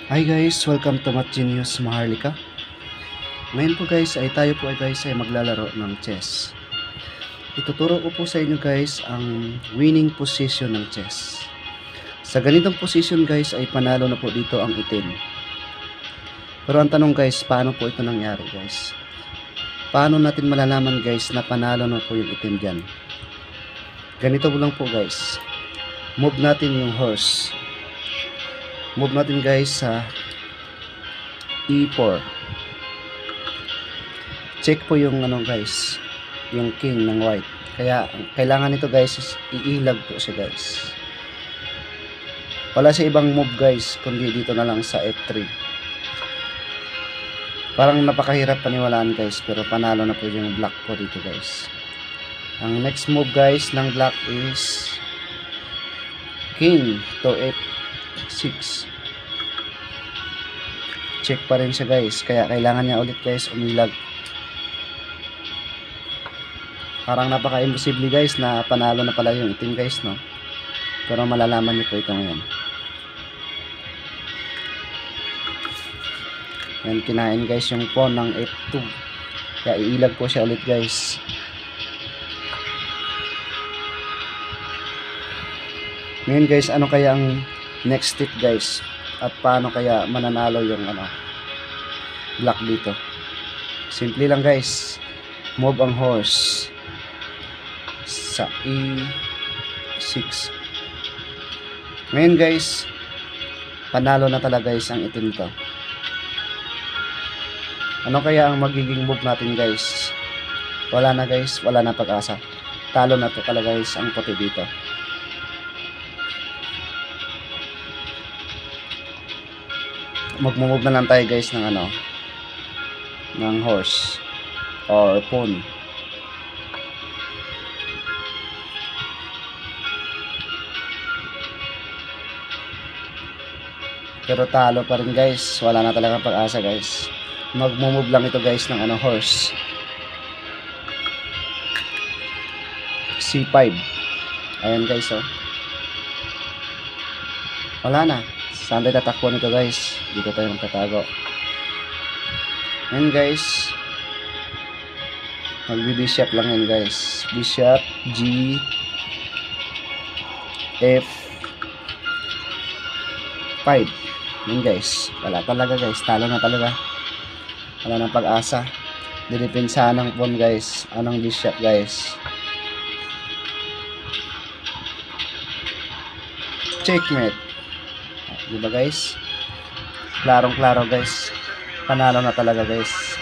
Hi guys, welcome to Math Genius Maharlika. Ngayon po guys ay maglalaro ng chess. Ituturo ko po sa inyo guys ang winning position ng chess. Sa ganitong position guys ay panalo na po dito ang itim. Pero ang tanong guys, paano po ito nangyari guys? Paano natin malalaman guys na panalo na po yung itim dyan? Ganito lang po guys. Move natin yung horse. Move natin guys sa E4. Check po yung guys, yung king ng white. Kaya kailangan nito guys is iilag po siya guys. Wala sa ibang move guys kundi dito na lang sa F3. Parang napakahirap paniwalaan guys, pero panalo na po yung black po dito guys. Ang next move guys ng black is king to F6. Check pa rin siya guys, kaya kailangan niya ulit guys umilag. Parang napaka-imposible guys na panalo na pala yung itim guys, no? Pero malalaman niyo po ito ngayon. Yan, kinain guys yung pawn ng F2. Kaya iilag po siya ulit guys. Ngayon guys, ano kaya ang next step guys? At paano kaya mananalo yung black dito? Simple lang guys. Move ang horse sa E6. Ngayon guys, panalo na talaga guys ang itim to. Ano kaya ang magiging move natin guys? Wala na guys, wala na pag-asa. Talo na to talaga guys ang puti dito. Magmo-move na lang tayo guys ng ng horse or pawn. Pero talo pa rin guys, wala na talaga pag-asa guys. Magmo-move lang ito guys ng horse C5. Ayan guys, oh. Wala na. Saan tayo tatakbo nito guys? Dito tayo magtatago. Ayan guys, magbi-bishop lang yan guys. Bishop G F5. Ayan guys, wala talaga guys, talo na talaga. Wala nang pag-asa. Didepensahan ng pawn guys, anong bishop guys. Checkmate. Diba guys? Klarong klaro guys, panalo na talaga guys.